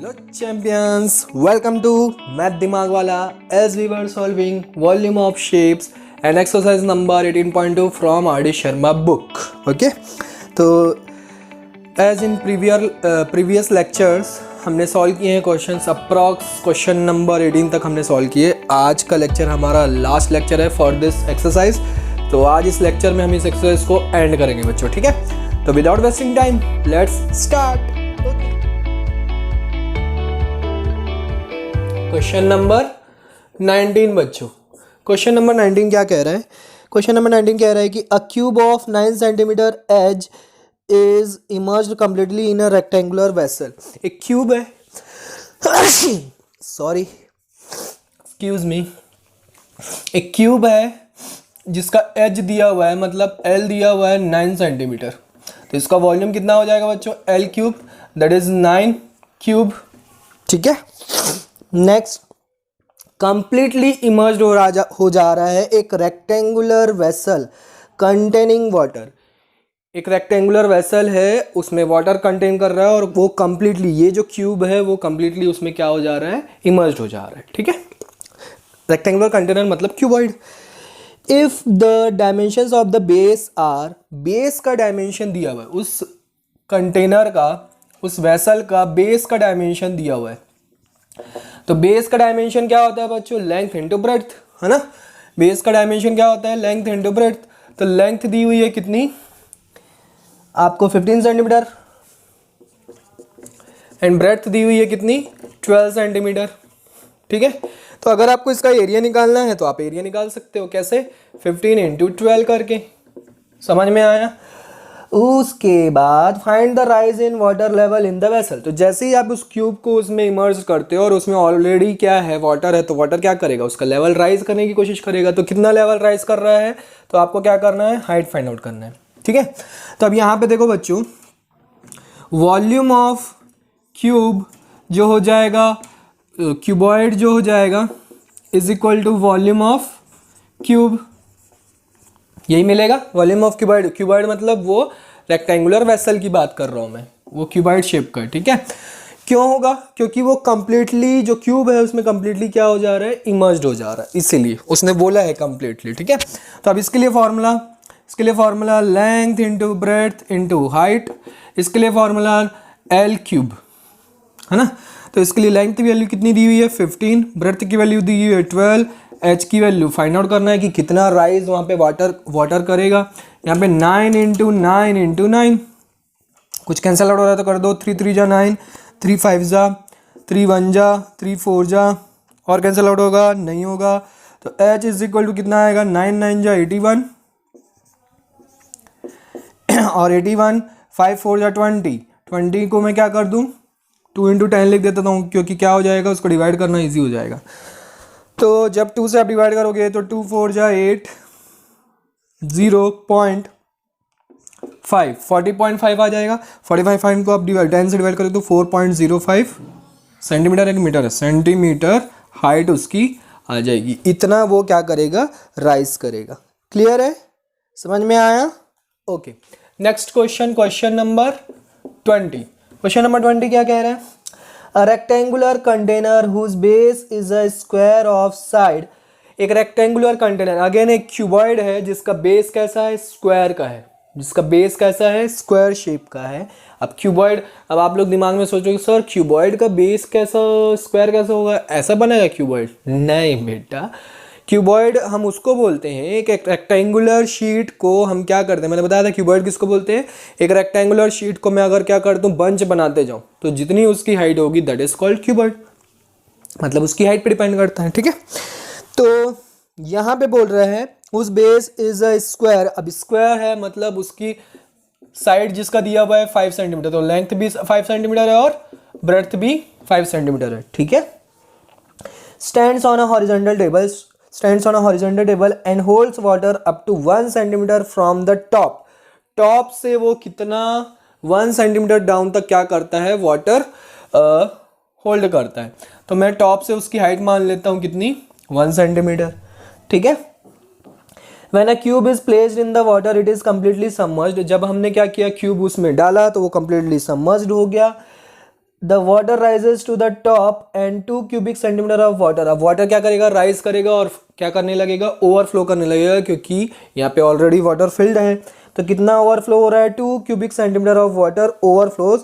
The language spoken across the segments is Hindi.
Hello champions, welcome to Math दिमाग वाला as we were solving volume of shapes and exercise number 18.2 from R.D. Sharma book. Okay, तो as in previous lectures हमने सॉल्व किए हैं क्वेश्चंस अप्रॉक्स क्वेश्चन नंबर 18 तक हमने सॉल्व किए। आज का लेक्चर हमारा लास्ट लेक्चर है फॉर दिस एक्सरसाइज। तो आज इस लेक्चर में हम इस एक्सरसाइज को एंड करेंगे बच्चों, ठीक है। तो without wasting time let's start. Question number 19 बच्चों, क्वेश्चन नंबर 19 क्या कह रहा है? क्वेश्चन नंबर 19 कह रहा है कि a cube of 9 centimeter edge is emerged completely in a rectangular vessel. एक क्यूब है सॉरी एक्सक्यूज मी, एक क्यूब है जिसका एज दिया हुआ है, मतलब एल दिया हुआ है 9 सेंटीमीटर। तो इसका वॉल्यूम कितना हो जाएगा बच्चों? L cube, that is 9 cube, ठीक है। नेक्स्ट, कंप्लीटली इमर्ज्ड हो जा रहा है एक रेक्टेंगुलर वेसल कंटेनिंग वाटर। एक रेक्टेंगुलर वेसल है, उसमें वाटर कंटेन कर रहा है और वो कंप्लीटली, ये जो क्यूब है वो कंप्लीटली उसमें क्या हो जा रहा है? इमर्ज्ड हो जा रहा है, ठीक है। रेक्टेंगुलर कंटेनर मतलब cuboid. If the dimensions of the base are, base का डायमेंशन दिया हुआ है, उस कंटेनर का, उस वेसल का बेस का डायमेंशन दिया हुआ है। तो बेस का डायमेंशन क्या होता है बच्चों? लेंथ इंटू ब्रेड्थ, है ना। बेस का डायमेंशन क्या होता है? Length into breadth. तो लेंथ दी हुई है कितनी आपको? 15 सेंटीमीटर, एंड ब्रेड्थ दी हुई है कितनी? 12 सेंटीमीटर, ठीक है। तो अगर आपको इसका एरिया निकालना है तो आप एरिया निकाल सकते हो। कैसे? 15 इंटू 12 करके। समझ में आया? उसके बाद find the rise in water level in the vessel. तो जैसे ही आप उस क्यूब को उसमें इमर्ज करते हो और उसमें ऑलरेडी क्या है? वाटर है। तो वाटर क्या करेगा? उसका लेवल राइज करने की कोशिश करेगा। तो कितना लेवल राइज कर रहा है? तो आपको क्या करना है? हाइट फाइंड आउट करना है, ठीक है। तो अब यहाँ पे देखो बच्चों, वॉल्यूम ऑफ क्यूब जो हो जाएगा, क्यूबॉइड जो हो जाएगा is equal to volume of cube, यही मिलेगा। वॉल्यूम ऑफ क्यूबॉइड, क्यूबॉइड मतलब वो रेक्टेंगुलर वेसल की बात कर रहा हूं मैं, वो क्यूबॉइड शेप का, ठीक है। क्यों होगा? क्योंकि वो कंप्लीटली, जो क्यूब है उसमें कंप्लीटली क्या हो जा रहा है? इमर्ज्ड हो जा रहा है, इसीलिए उसने बोला है कंप्लीटली, ठीक है। तो अब इसके लिए formula length into breadth into height. इसके लिए फॉर्मूला एल क्यूब, है ना। तो इसके लिए लेंथ की वैल्यू कितनी दी हुई है? 15, ब्रेड्थ की वैल्यू दी हुई है 12, एच की वैल्यू फाइंड आउट करना है कि कितना राइज वहाँ पे वाटर करेगा। यहाँ पे 9 इंटू 9 इंटू 9, कुछ कैंसिल आउट हो रहा है तो कर दो। 3 3 जा 9, 3 5 जा, 3 1 जा, 3 4 जा, और कैंसिल आउट होगा? नहीं होगा। तो एच इज इक्वल टू कितना आएगा? 9 9 जा 81, और 81, 5 4 जा 20, 20 को मैं क्या कर दूँ? 2 इंटू 10 लिख देता हूँ, क्योंकि क्या हो जाएगा? उसको डिवाइड करना ईजी हो जाएगा। तो जब 2 से आप डिवाइड करोगे तो 2 4 जा 8, 0.5, 40.5 आ जाएगा। 45 को आप 10 से डिवाइड करोगे तो 4.05 सेंटीमीटर, एक मीटर है, सेंटीमीटर हाइट उसकी आ जाएगी। इतना वो क्या करेगा? राइज करेगा। क्लियर है? समझ में आया? Okay. Next question, question number 20। Question number 20 क्या कह रहा है? A rectangular container whose base is a square of side। एक रेक्टेंगुलर कंटेनर, अगेन एक क्यूबॉइड है जिसका बेस कैसा है? स्क्वायर का है। जिसका बेस कैसा है? स्क्वायर शेप का है। अब क्यूबॉइड, अब आप लोग दिमाग में सोचोगे सर क्यूबॉइड का बेस कैसा स्क्वायर कैसा होगा? ऐसा बनेगा क्यूबॉइड? नहीं बेटा, क्यूबॉइड हम उसको बोलते हैं, एक रेक्टेंगुलर शीट को हम क्या करते हैं, मैंने बताया था क्यूबॉइड किसको बोलते हैं। एक रेक्टेंगुलर शीट को मैं अगर क्या करता हूँ? बंच बनाते जाऊँ तो जितनी उसकी हाइट होगी दैट इज कॉल्ड क्यूबॉइड, मतलब उसकी हाइट पे डिपेंड करता है, ठीक है। तो यहाँ पे बोल रहे हैं उस बेस इज अ स्क्वायर। अब स्क्वायर है मतलब उसकी साइड जिसका दिया हुआ है 5 सेंटीमीटर, तो लेंथ भी 5 सेंटीमीटर है और ब्रेड्थ भी 5 सेंटीमीटर है, ठीक है। Stands on a horizontal table and holds water up to 1 centimeter from the top. Top से वो कितना? 1 सेंटीमीटर डाउन तक क्या करता है? वाटर होल्ड करता है। तो मैं टॉप से उसकी हाइट मान लेता हूँ कितनी? 1 सेंटीमीटर, ठीक है। When a cube is placed in the water, it is completely submerged। जब हमने क्या किया? क्यूब उसमें डाला तो वो completely submerged हो गया। The water rises to the top and 2 cubic centimeter of water. अब वाटर क्या करेगा, राइज करेगा और क्या करने लगेगा, ओवरफ्लो करने लगेगा, क्योंकि यहाँ पे ऑलरेडी वाटर फिल्ड है। तो कितना ओवरफ्लो हो रहा है, 2 cubic centimeter of water overflows.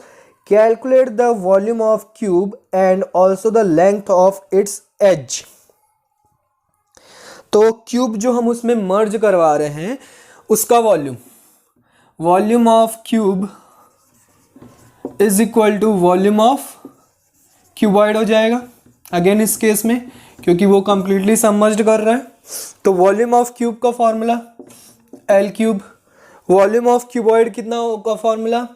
Calculate the volume of cube and also the length of its edge. तो क्यूब जो हम उसमें मर्ज करवा रहे हैं उसका volume of cube is equal to volume of cuboid हो जाएगा अगेन इस केस में, क्योंकि वो कंप्लीटली सबमर्ज्ड कर रहा है। तो वॉल्यूम ऑफ क्यूब का formula L cube, volume of cuboid कितना होगा formula,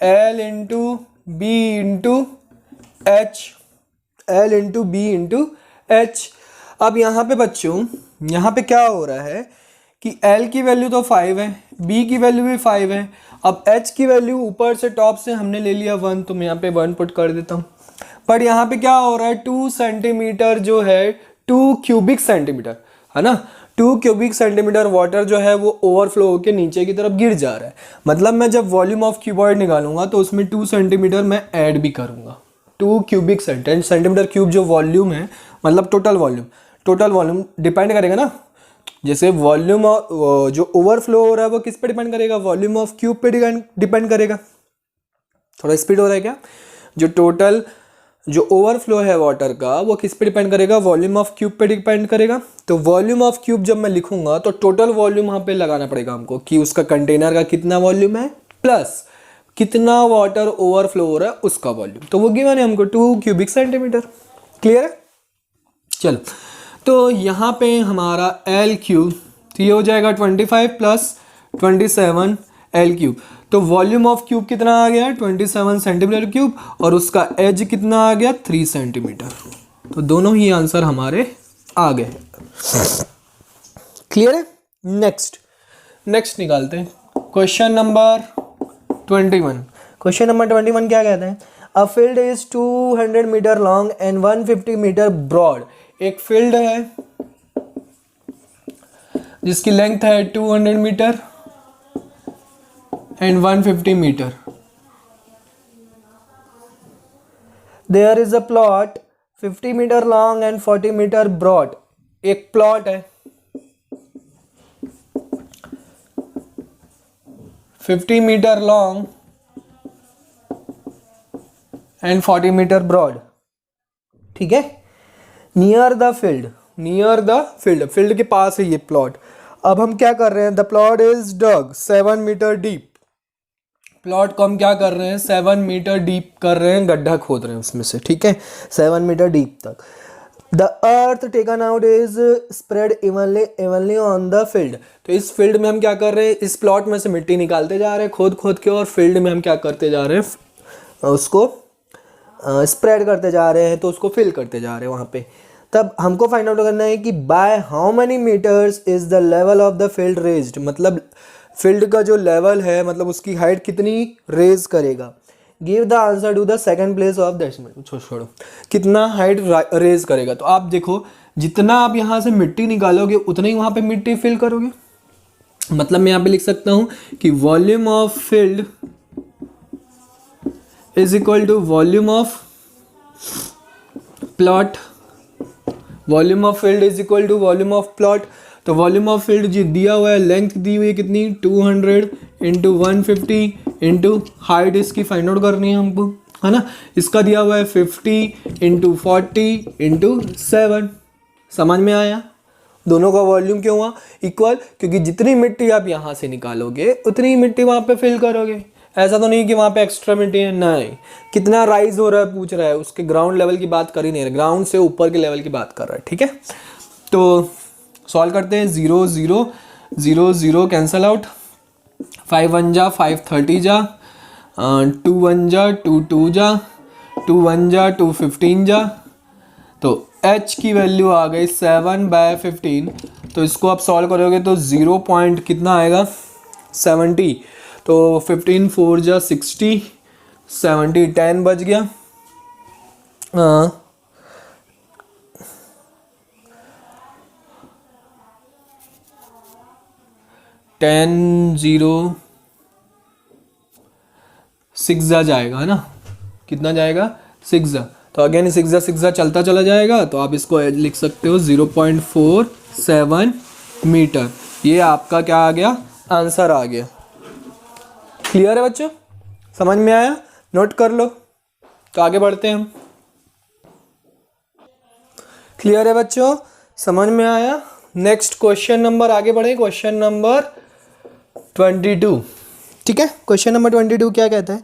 L into B into H, L into B into H. अब यहाँ पे बच्चों, यहाँ पे क्या हो रहा है कि L की वैल्यू तो 5 है, B की वैल्यू भी 5 है। अब H की वैल्यू ऊपर से टॉप से हमने ले लिया 1, तो मैं यहाँ पे 1 पुट कर देता हूँ। पर यहाँ पे क्या हो रहा है, 2 सेंटीमीटर जो है, 2 क्यूबिक सेंटीमीटर है ना, 2 क्यूबिक सेंटीमीटर वाटर जो है वो ओवरफ्लो होकर नीचे की तरफ गिर जा रहा है। मतलब मैं जब वॉल्यूम ऑफ क्यूबॉइड निकालूंगा तो उसमें 2 सेंटीमीटर मैं ऐड भी करूँगा। 2 क्यूबिक सेंटीमीटर क्यूब जो वॉल्यूम है, मतलब टोटल वॉल्यूम डिपेंड करेगा ना, जैसे वॉल्यूम जो ओवरफ्लो हो रहा है वो किस पे डिपेंड करेगा, वॉल्यूम ऑफ क्यूब पे डिपेंड करेगा। थोड़ा स्पीड हो रहा है क्या, जो ओवरफ्लो है वाटर का वो किस पे डिपेंड करेगा, वॉल्यूम ऑफ क्यूब पे डिपेंड करेगा। तो वॉल्यूम ऑफ क्यूब जब मैं लिखूंगा तो टोटल वॉल्यूम वहाँ पे लगाना पड़ेगा हमको, कि उसका कंटेनर का कितना वॉल्यूम है प्लस कितना वाटर ओवरफ्लो हो रहा है उसका वॉल्यूम। तो वो गिवन है हमको 2 क्यूबिक सेंटीमीटर। क्लियर है, चलो। तो यहाँ पे हमारा एल क्यूब, तो ये हो जाएगा 25 प्लस 27 एल क्यूब। तो वॉल्यूम ऑफ क्यूब कितना आ गया, 27 सेंटीमीटर क्यूब, और उसका एज कितना आ गया, 3 सेंटीमीटर। तो दोनों ही आंसर हमारे आ गए। क्लियर है, नेक्स्ट निकालते हैं क्वेश्चन नंबर 21। क्वेश्चन नंबर 21 क्या कहते हैं, a field is 200 meter long and 150 meter broad. एक फील्ड है जिसकी लेंथ है 200 meter and 150 meter. There is a plot 50 meter long and 40 meter broad. एक प्लॉट है 50 meter long and 40 meter broad, ठीक है। नियर द फील्ड के पास है ये प्लॉट। अब हम क्या कर रहे हैं, the plot is dug 7 meter deep. Plot को हम क्या कर रहे हैं, 7 मीटर डीप कर रहे हैं, गड्ढा खोद रहे हैं उसमें से, ठीक है, 7 मीटर डीप तक। The earth taken out is spread evenly on the field. तो इस फील्ड में हम क्या कर रहे हैं, इस प्लॉट में से मिट्टी निकालते जा रहे हैं खोद के, और फील्ड में हम क्या करते जा रहे हैं, उसको स्प्रेड करते जा रहे हैं, तो उसको फिल करते जा रहे हैं वहाँ पे। तब हमको फाइंड आउट करना है कि by how many meters is the level of the field raised. मतलब फील्ड का जो लेवल है, मतलब उसकी हाइट कितनी रेज करेगा। Give the answer to the second place of that. छोड़ो, कितना हाइट रेज करेगा। तो आप देखो, जितना आप यहाँ से मिट्टी निकालोगे उतना ही वहाँ पे मिट्टी फिल करोगे। मतलब मैं यहाँ पे लिख सकता हूँ कि volume of field is equal to volume of plot. Volume of field is equal to volume of plot. तो वॉल्यूम ऑफ फील्ड जो दिया हुआ है, लेंथ दी हुई है कितनी, 200 इंटू 150 इंटू हाइट इसकी फाइंड आउट करनी है हमको, है ना। इसका दिया हुआ है 50 इंटू 40 इंटू 7। समझ में आया, दोनों का वॉल्यूम क्यों हुआ इक्वल, क्योंकि जितनी मिट्टी आप यहाँ से निकालोगे उतनी मिट्टी वहाँ पे फिल करोगे। ऐसा तो नहीं कि वहाँ पे एक्स्ट्रा मिट्टी है, नहीं। कितना राइज हो रहा है पूछ रहा है, उसके ग्राउंड लेवल की बात कर ही नहीं रहा, ग्राउंड से ऊपर के लेवल की बात कर रहा है, ठीक है। तो सॉल्व करते हैं, 0 0 0 0 कैंसल आउट, 5 1 जा 5 30 जा, 2 1 जा 2 2 जा, 2 1 जा 2 15 जा। तो h की वैल्यू आ गई 7/15। तो इसको आप सॉल्व करोगे तो 0 पॉइंट कितना आएगा, 70। तो 15 4 जा 60, 70 10 बच गया। 10 0 6 जा जाएगा, है ना। कितना जाएगा 6 तो अगेन 6 चलता चला जाएगा, तो आप इसको लिख सकते हो 0.47 मीटर। ये आपका क्या आ गया, आंसर आ गया। क्लियर है बच्चों, समझ में आया, नोट कर लो। तो आगे बढ़ते हैं हम। क्लियर है बच्चों, समझ में आया। नेक्स्ट क्वेश्चन नंबर, आगे बढ़े, क्वेश्चन नंबर 22। ठीक है, क्वेश्चन नंबर 22 क्या कहता है,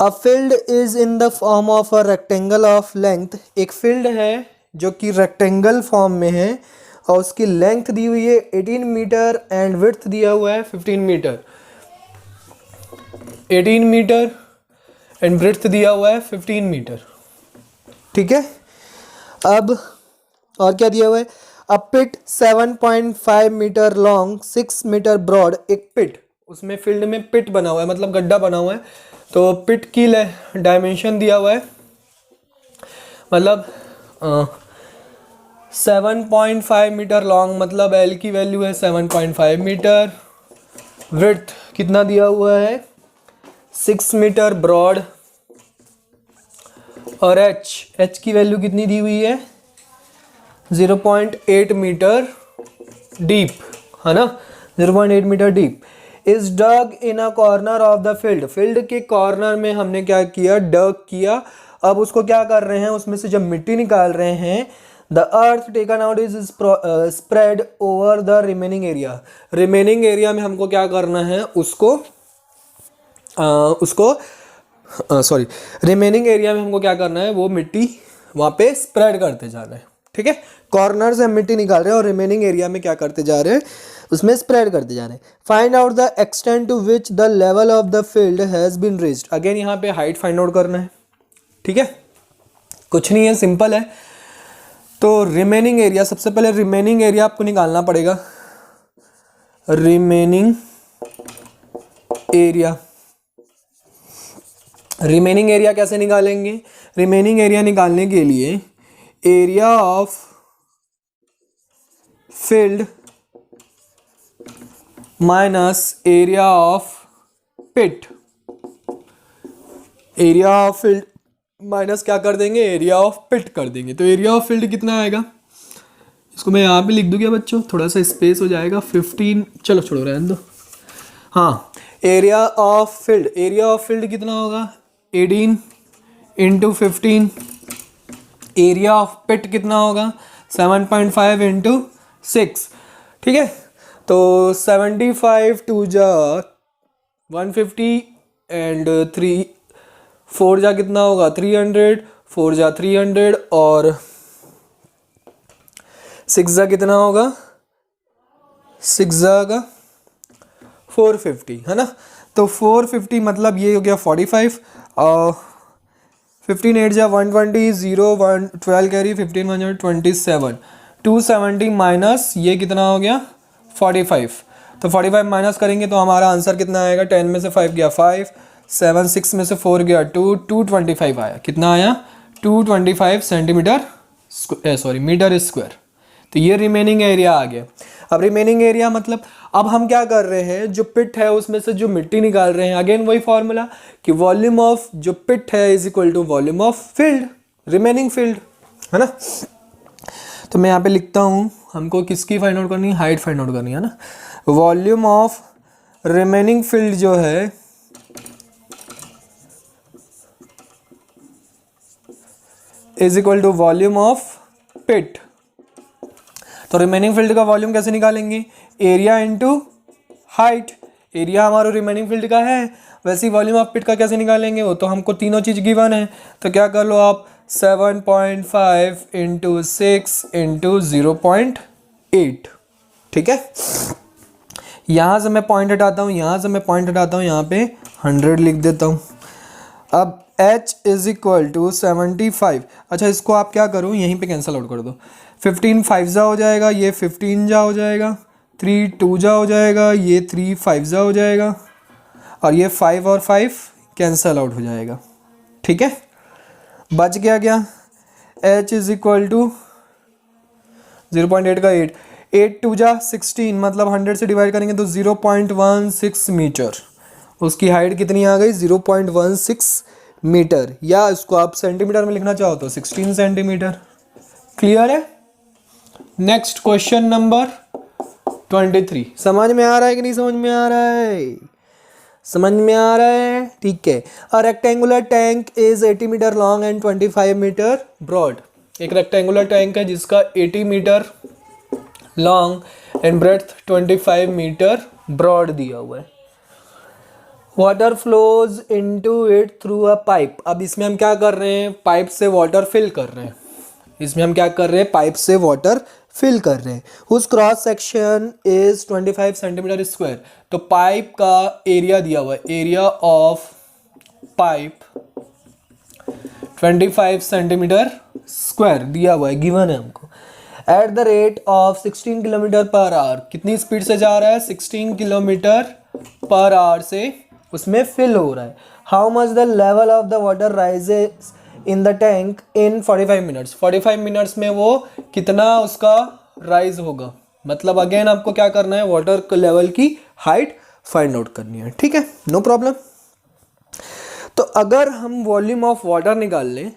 अ field is in the form of a rectangle of length. एक फील्ड है जो कि रेक्टेंगल फॉर्म में है और उसकी लेंथ दी हुई है 18 मीटर एंड विड्थ दिया हुआ है 15 मीटर। 18 मीटर एंड ब्रेड्थ दिया हुआ है 15 मीटर। ठीक है, अब और क्या दिया हुआ है, अ पिट 7.5 मीटर लॉन्ग 6 मीटर ब्रॉड। एक पिट, उसमें फील्ड में पिट बना हुआ है, मतलब गड्ढा बना हुआ है, तो पिट की डायमेंशन दिया हुआ है, मतलब 7.5 मीटर लॉन्ग, मतलब एल की वैल्यू है 7.5 मीटर। विड्थ कितना दिया हुआ है 6 मीटर ब्रॉड, और एच की वैल्यू कितनी दी हुई है 0.8 मीटर डीप, है ना, 0.8 meter deep. Is dug in a corner of the field. Field के कॉर्नर में हमने क्या किया, डग किया। अब उसको क्या कर रहे हैं, उसमें से जब मिट्टी निकाल रहे हैं, the earth taken out is spread over the remaining area. Remaining area में हमको क्या करना है, रिमेनिंग एरिया में हमको क्या करना है, वो मिट्टी वहाँ पे स्प्रेड करते जाना है। ठीक है, कॉर्नर से हम मिट्टी निकाल रहे हैं और रिमेनिंग एरिया में क्या करते जा रहे हैं, उसमें स्प्रेड करते जा रहे हैं। Find out the extent to which the level of the field has been reached. Again यहाँ पे हाइट फाइंड आउट करना है। ठीक है, कुछ नहीं है, सिंपल है। तो रिमेनिंग एरिया, सबसे पहले रिमेनिंग एरिया आपको निकालना पड़ेगा। रिमेनिंग एरिया, रिमेनिंग एरिया कैसे निकालेंगे, रिमेनिंग एरिया निकालने के लिए area of field minus area of pit. Area of field minus क्या कर देंगे, एरिया ऑफ पिट कर देंगे। तो एरिया ऑफ फील्ड कितना आएगा, इसको मैं यहाँ पे लिख दूँ क्या बच्चों, थोड़ा सा स्पेस हो जाएगा, 15, चलो छोड़ो रहने दो। हाँ, area of field, area of field कितना होगा 18 इंटू 15। एरिया ऑफ पिट कितना होगा 7.5 इंटू 6। ठीक है, तो 75 टू जा 150 एंड 3 4 जा कितना होगा 300, 4 जा 300 और 6 जा कितना होगा, 6 जा का 450, है ना। तो 450 मतलब ये हो गया 45 और 15 8 जा 120, 0 1 12 कैरी, 15 127, 270 माइनस ये कितना हो गया 45। तो 45 माइनस करेंगे तो हमारा आंसर कितना आएगा, 10 में से 5 गया 5, 7 6 में से 4 गया 2, 225 आया। कितना आया 225 सेंटीमीटर मीटर स्क्वायर। तो ये रिमेनिंग एरिया आ गया। अब रिमेनिंग एरिया मतलब अब हम क्या कर रहे हैं, जो पिट है उसमें से जो मिट्टी निकाल रहे हैं, अगेन वही फॉर्मूला कि वॉल्यूम ऑफ जो पिट है is equal to volume of field, remaining field, है ना। तो मैं यहाँ पे लिखता हूँ, हमको किसकी फाइंड आउट करनी है, हाइट फाइंड आउट करनी है ना। वॉल्यूम ऑफ रिमेनिंग फील्ड जो है is equal to volume of pit. तो रिमेनिंग फील्ड का वॉल्यूम कैसे निकालेंगे, एरिया इनटू हाइट। एरिया हमारा रिमेनिंग फील्ड का है, वैसे ही वॉल्यूम ऑफ पिट का कैसे निकालेंगे, वो तो हमको तीनों चीज़ गिवन है। तो क्या कर लो आप 7.5 इंटू 6 इंटू 0.8। ठीक है, यहाँ से मैं पॉइंट हटाता हूँ, यहाँ से मैं पॉइंट हटाता हूँ, यहाँ पे 100 लिख देता हूँ। अब h इज इक्वल टू 75। अच्छा, इसको आप क्या करो, यहीं पे कैंसिल आउट कर दो। 15 5 जा हो जाएगा, ये 15 जा हो जाएगा, 3 2 जा हो जाएगा, ये 3 5 जा हो जाएगा, और ये 5 और 5 कैंसिल आउट हो जाएगा। ठीक है, बच गया क्या, h इज इक्वल टू 0.8 का 8 2 जा 16, मतलब 100 से डिवाइड करेंगे तो 0.16 मीटर। उसकी हाइट कितनी आ गई 0.16 मीटर, या इसको आप सेंटीमीटर में लिखना चाहो तो 16 सेंटीमीटर। क्लियर है? Next question number 23। समझ में आ रहा है कि नहीं समझ में आ रहा है? समझ में आ रहा है? ठीक है। A rectangular tank is 80 meter long and 25 meter broad. एक रेक्टेंगुलर टैंक है जिसका 80 meter long and breadth 25 meter broad दिया हुआ है। Water flows into it through a pipe. अब इसमें हम क्या कर रहे हैं? पाइप से वाटर फिल कर रहे हैं। इसमें हम क्या कर रहे हैं? पाइप से वाटर फिल कर रहे हैं। उस cross section is 25 centimetre square. तो पाइप का एरिया दिया हुआ है, area of pipe 25 centimetre square दिया हुआ है, गिवन है हमको। At the rate of 16 kilometre per hour. कितनी स्पीड से जा रहा है? 16 किलोमीटर पर आवर से उसमें फिल हो रहा है। How much the level of the water rises in the tank in 45 minutes. 45 minutes में वो कितना उसका राइज होगा। मतलब अगेन आपको क्या करना है? वाटर लेवल की हाइट फाइंड आउट करनी है। ठीक है, नो प्रॉब्लम। तो अगर हम वॉल्यूम ऑफ वाटर निकाल लें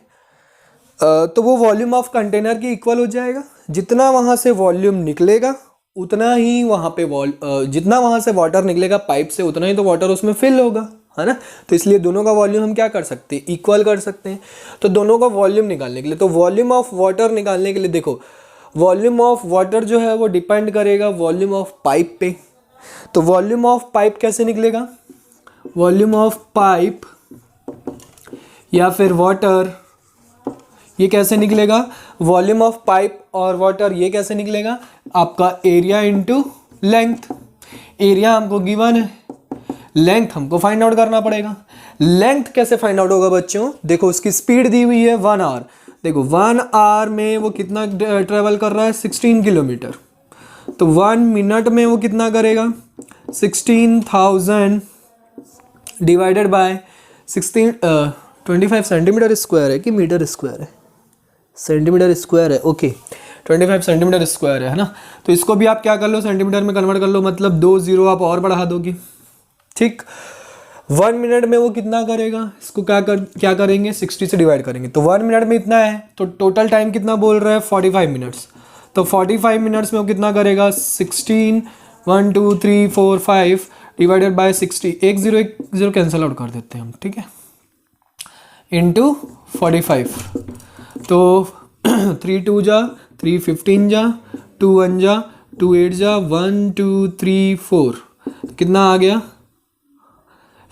तो वो वॉल्यूम ऑफ कंटेनर की इक्वल हो जाएगा। जितना वहाँ से वॉल्यूम निकलेगा उतना ही वहाँ पे जितना वहाँ से वाटर निकलेगा पाइप से उतना ही तो वाटर उसमें फिल होगा, है ना। तो इसलिए दोनों का वॉल्यूम हम क्या कर सकते हैं? इक्वल कर सकते हैं। तो दोनों का वॉल्यूम निकालने के लिए, तो वॉल्यूम ऑफ वाटर निकालने के लिए देखो, वॉल्यूम ऑफ वाटर जो है वो डिपेंड करेगा वॉल्यूम ऑफ पाइप पे। तो वॉल्यूम ऑफ पाइप कैसे निकलेगा? वॉल्यूम ऑफ पाइप या फिर वाटर, ये कैसे निकलेगा? वॉल्यूम ऑफ पाइप और वाटर ये कैसे निकलेगा? आपका एरिया इनटू लेंथ। एरिया हमको गिवन है, लेंथ हमको फाइंड आउट करना पड़ेगा। लेंथ कैसे फाइंड आउट होगा बच्चों? देखो उसकी स्पीड दी हुई है 1 आवर। देखो 1 आवर में वो कितना ट्रेवल कर रहा है? 16 किलोमीटर। तो 1 मिनट में वो कितना करेगा? 16,000 डिवाइडेड बाय 25 सेंटीमीटर स्क्वायर है कि मीटर स्क्वायर है? सेंटीमीटर स्क्वायर है। ओके, 25 सेंटीमीटर स्क्वायर है ना। तो इसको भी आप क्या कर लो? सेंटीमीटर में कन्वर्ट कर लो, मतलब 2 जीरो आप और बढ़ा दोगे। ठीक, 1 मिनट में वो कितना करेगा? इसको क्या करेंगे? 60 से डिवाइड करेंगे। तो 1 मिनट में इतना है, तो टोटल टाइम कितना बोल रहा है? 45 मिनट्स। तो 45 मिनट्स में वो कितना करेगा? 16 1 2 3 4 5 डिवाइडेड बाय 60। एक जीरो कैंसिल आउट कर देते हैं हम, ठीक है, इंटू 45। तो 3 2 जा 3 15 जा 2 1 जा 2 8 जा 1 2 3 4 कितना आ गया?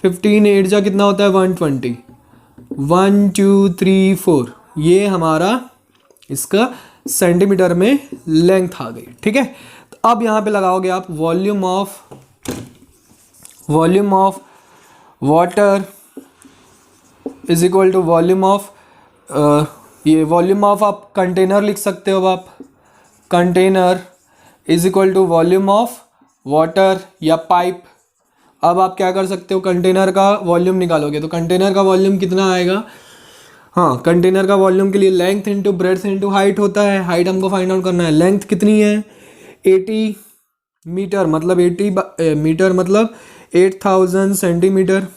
15 8 जा कितना होता है? 120। 1 2 3 4 ये हमारा इसका सेंटीमीटर में लेंथ आ गई। ठीक है, तो अब यहाँ पे लगाओगे आप volume of water is equal to volume of ये वॉल्यूम ऑफ आप कंटेनर लिख सकते हो। आप container is equal to volume of water या पाइप। अब आप क्या कर सकते हो? कंटेनर का वॉल्यूम निकालोगे तो कंटेनर का वॉल्यूम कितना आएगा? हाँ, कंटेनर का वॉल्यूम के लिए length into breadth into height होता है। हाइट हमको फाइंड आउट करना है। लेंथ कितनी है? 80 मीटर, मतलब 80 मीटर मतलब 8000 सेंटीमीटर।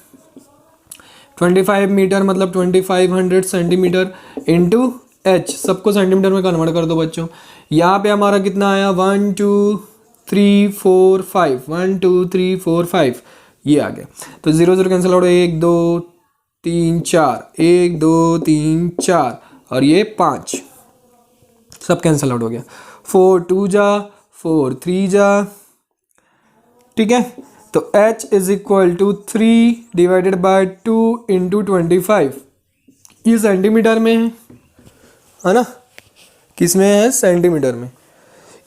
25 मीटर मतलब 2500 सेंटीमीटर इंटू एच, सबको सेंटीमीटर में कन्वर्ट कर दो बच्चों। यहाँ पे हमारा कितना आया? 1 2 3 4 5 1 2 3 4 5 ये आ गया। तो 0 0 कैंसिल आउट, 1 2 3 4 1 2 3 4 और ये 5 सब कैंसिल आउट हो गया। 4 2 जा 4 3 जा, ठीक है। तो h is equal to 3 divided by 2 into 25। ये सेंटीमीटर में है ना? किस में है? सेंटीमीटर में।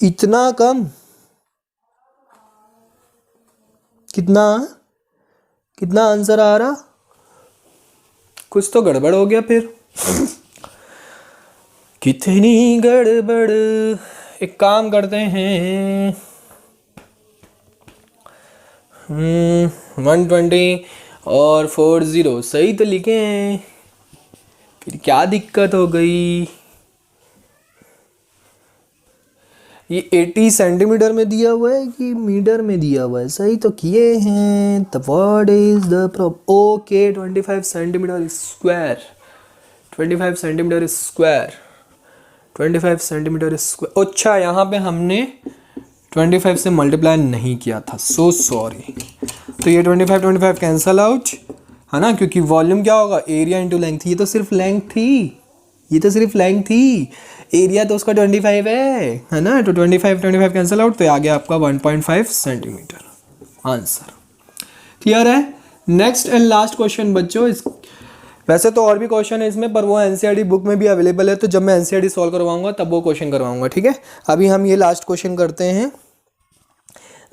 इतना कम? कितना कितना आंसर आ रहा? कुछ तो गड़बड़ हो गया फिर। कितनी गड़बड़। एक काम करते हैं, 120 और 40 सही तो लिखे हैं, फिर क्या दिक्कत हो गई? ये 80 सेंटीमीटर में दिया हुआ है कि मीटर में दिया हुआ है? सही तो किए हैं। The what is the problem? Okay 25 centimetre square, 25 centimetre square, 25 centimetre square. अच्छा यहाँ पे हमने 25 से मल्टीप्लाई नहीं किया था, सो सॉरी। तो ये 25 कैंसल आउट है ना, क्योंकि वॉल्यूम क्या होगा, एरिया इंटू लेंथ। ये तो सिर्फ लेंथ थी, ये तो सिर्फ लेंथ थी, एरिया तो उसका 25 है ना। तो 25 कैंसल आउट, तो आ गया आपका 1.5 सेंटीमीटर आंसर। क्लियर है? नेक्स्ट एंड लास्ट क्वेश्चन बच्चों। इस वैसे तो और भी क्वेश्चन है इसमें, पर वो एनसीईआरटी बुक में भी अवेलेबल है, तो जब मैं एनसीईआरटी सॉल्व करवाऊंगा तब वो क्वेश्चन करवाऊंगा, ठीक है। अभी हम ये लास्ट क्वेश्चन करते हैं।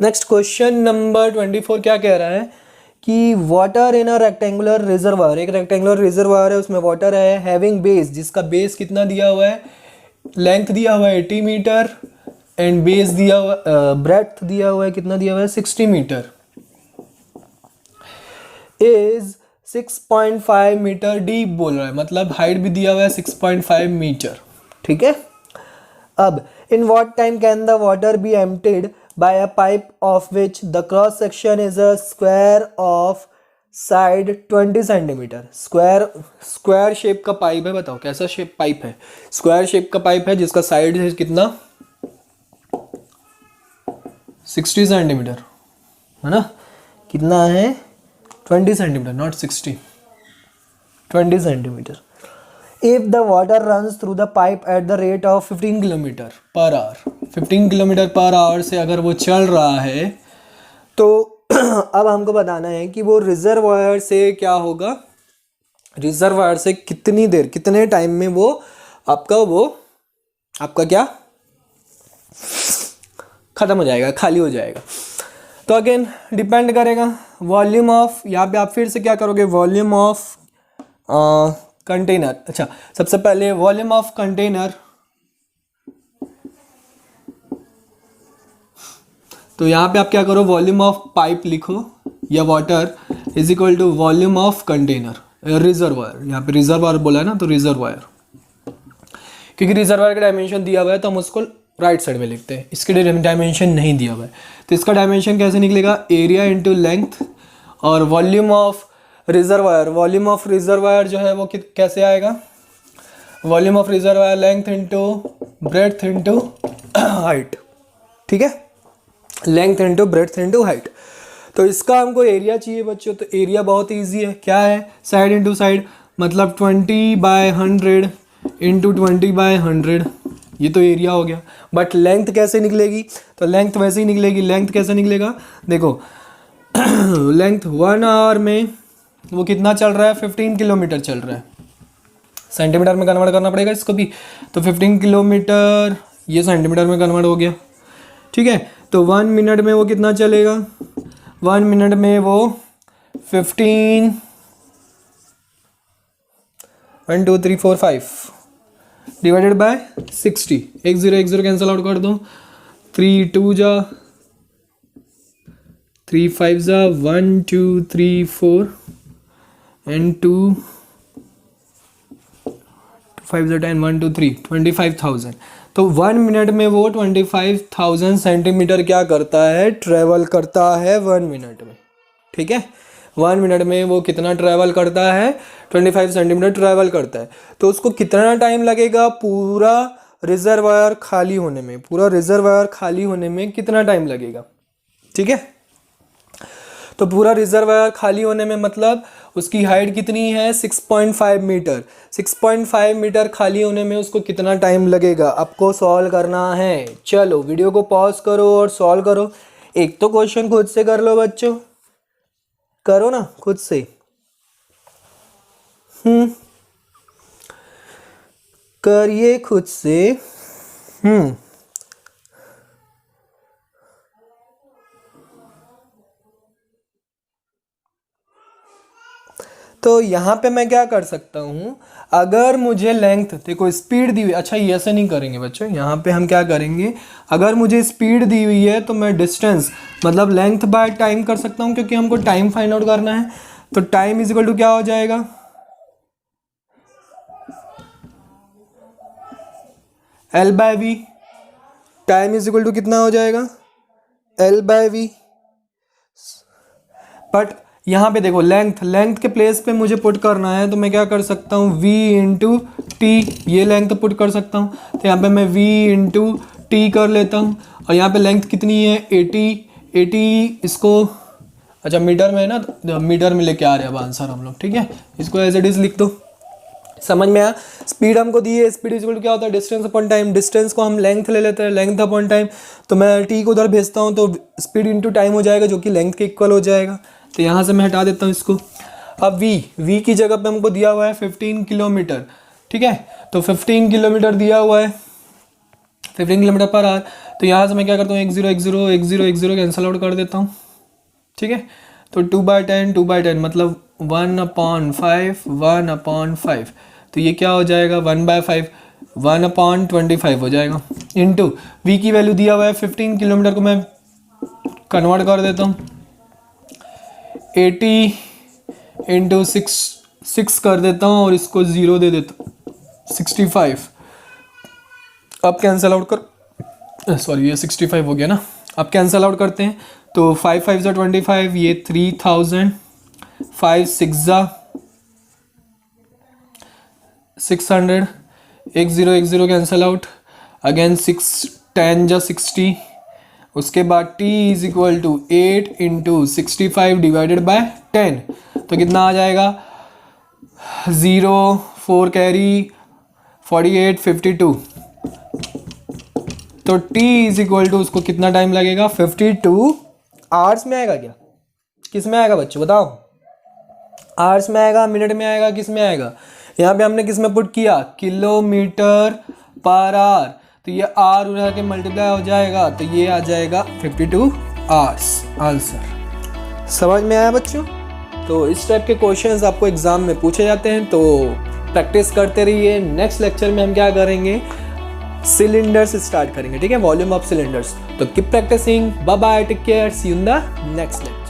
नेक्स्ट क्वेश्चन नंबर 24 क्या कह रहा है कि water in a rectangular reservoir, एक रेक्टेंगुलर रिजर्वायर है, उसमें वाटर है, हैविंग बेस, जिसका बेस कितना दिया हुआ है, लेंथ दिया हुआ है 80 मीटर एंड बेस दिया हुआ, ब्रेड्थ दिया हुआ है, कितना दिया हुआ है 60 मीटर, इज 6.5 मीटर डीप बोल रहा है, मतलब हाइट भी दिया हुआ है 6.5 मीटर, ठीक है। अब in what time can the water be emptied by a pipe of which the cross section is a square of side 20 centimeter. Square shape का पाइप है, बताओ कैसा शेप पाइप है, स्क्वायर शेप का पाइप है जिसका साइड है कितना 60 सेंटीमीटर है ना, कितना है 20 centimetre, not 60, 20 centimetre. If the water runs through the pipe at the rate of 15 kilometre per hour, 15 kilometre per hour से अगर वो चल रहा है, तो अब हमको बताना है कि वो रिजर्वायर से क्या होगा, रिजर्वायर से कितनी देर, कितने टाइम में वो आपका क्या खत्म हो जाएगा, खाली हो जाएगा। तो अगेन डिपेंड करेगा वॉल्यूम ऑफ, यहाँ पे आप फिर से क्या करोगे, वॉल्यूम ऑफ कंटेनर। अच्छा सबसे पहले वॉल्यूम ऑफ कंटेनर, तो यहाँ पे आप क्या करो, वॉल्यूम ऑफ पाइप लिखो या water is equal to volume of container reservoir. यहाँ पे रिजर्वायर बोला है ना, तो रिजर्वायर, क्योंकि रिजर्वायर का डायमेंशन दिया हुआ है तो हम उसको राइट साइड में लिखते हैं, इसके डायमेंशन नहीं दिया हुआ है, तो इसका डायमेंशन कैसे निकलेगा, एरिया इंटू लेंथ, और volume of reservoir, volume of reservoir जो है वो कैसे आएगा, volume of reservoir length into breadth into height, ठीक है, length into breadth into height. तो इसका हमको एरिया चाहिए बच्चों, तो एरिया बहुत ईजी है, क्या है साइड इंटू साइड, मतलब 20/100 इंटू 20/100, ये तो एरिया हो गया। बट लेंथ कैसे निकलेगी, तो लेंथ वैसे ही निकलेगी, लेंथ कैसे निकलेगा देखो लेंथ 1 आवर में वो कितना चल रहा है, 15 किलोमीटर चल रहा है, सेंटीमीटर में कन्वर्ट करना पड़ेगा इसको भी, तो 15 किलोमीटर ये सेंटीमीटर में कन्वर्ट हो गया, ठीक है। तो 1 मिनट में वो कितना चलेगा, 1 मिनट में वो 15 1 2 3 4 5 डिवाइडेड बाय 60, 1 0 कैंसिल आउट कर दो, 3 2 जा 3 5 जा 1 2 3 4 एंड 2 5 जा 10 1 2 3 25,000। तो 1 मिनट में वो 25,000 सेंटीमीटर क्या करता है, ट्रेवल करता है 1 मिनट में, ठीक है। 1 मिनट में वो कितना ट्रैवल करता है, 25 सेंटीमीटर ट्रैवल करता है। तो उसको कितना टाइम लगेगा पूरा रिजर्वायर खाली होने में, पूरा रिजर्वायर खाली होने में कितना टाइम लगेगा, ठीक है। तो पूरा रिजर्वायर खाली होने में मतलब उसकी हाइट कितनी है 6.5 मीटर, 6.5 मीटर खाली होने में उसको कितना टाइम लगेगा, आपको सॉल्व करना है। चलो वीडियो को पॉज करो और सॉल्व करो। एक तो क्वेश्चन खुद से कर लो बच्चों, करो ना खुद से, करिए खुद से। तो यहाँ पे मैं क्या कर सकता हूँ, अगर मुझे लेंथ देखो स्पीड दी हुई, अच्छा ये ऐसे नहीं करेंगे बच्चों, यहाँ पे हम क्या करेंगे, अगर मुझे स्पीड दी हुई है तो मैं डिस्टेंस मतलब लेंथ बाय टाइम कर सकता हूँ, क्योंकि हमको टाइम फाइंड आउट करना है। तो टाइम इज इक्वल टू क्या हो जाएगा, L/V, time is equal to कितना हो जाएगा, L/V। बट यहाँ पे देखो लेंथ के प्लेस पे मुझे पुट करना है, तो मैं क्या कर सकता हूँ, V इंटू टी, ये लेंथ पुट कर सकता हूँ। तो यहाँ पे मैं V इंटू टी कर लेता हूँ, और यहाँ पे लेंथ कितनी है, 80 इसको, अच्छा मीटर में है ना, तो मीटर में लेके आ रहे हैं अब आंसर हम लोग, ठीक है। इसको एज इट इज लिख दो, समझ में आया। स्पीड हमको दी है, स्पीड इक्वल टू क्या होता है, डिस्टेंस अपॉन टाइम। डिस्टेंस को हम लेंथ ले लेते हैं, लेंथ अपॉन टाइम। तो मैं टी को उधर भेजता हूँ, तो स्पीड इंटू टाइम हो जाएगा, जो कि लेंथ के इक्वल हो जाएगा। तो यहाँ से मैं हटा देता हूँ इसको। अब v की जगह पे हमको दिया हुआ है 15 किलोमीटर, ठीक है। तो 15 किलोमीटर दिया हुआ है, 15 किलोमीटर पर आवर। तो यहाँ से मैं क्या करता हूँ, 10 कैंसिल आउट कर देता हूँ, ठीक है। तो 2/10 मतलब 1/5 तो ये क्या हो जाएगा, 1/5 1/25 हो जाएगा। इंटू v की वैल्यू दिया हुआ है 15 किलोमीटर को मैं कन्वर्ट कर देता हूँ, 80 इंटू 6 कर देता हूँ, और इसको 0 दे देता हूँ, 65। अब कैंसिल आउट कर, सॉरी ये 65 हो गया ना। अब कैंसिल आउट करते हैं, तो 5 5 = 25, ये 3000, 5 6 600, 10 कैंसिल आउट, अगेन 6 10 60। उसके बाद t is equal to 8 into 65 divided by 10, तो कितना आ जाएगा, 0 4 कैरी 48 52। तो t इज इक्वल टू उसको कितना टाइम लगेगा, 52 आवर्स में आएगा क्या, किस में आएगा बच्चों बताओ, आवर्स में आएगा, मिनट में आएगा, किस में आएगा। यहाँ पे हमने किस में पुट किया, किलोमीटर पर आवर। तो ये आर उड़ा के मल्टीप्लाई हो जाएगा, तो ये आ जाएगा 52 आवर्स आंसर। समझ में आया बच्चों। तो इस टाइप के क्वेश्चंस आपको एग्जाम में पूछे जाते हैं, तो प्रैक्टिस करते रहिए। नेक्स्ट लेक्चर में हम क्या करेंगे, सिलेंडर्स स्टार्ट करेंगे, ठीक है, वॉल्यूम ऑफ सिलेंडर्स। तो keep practicing, bye bye, take care, see you in the next lecture.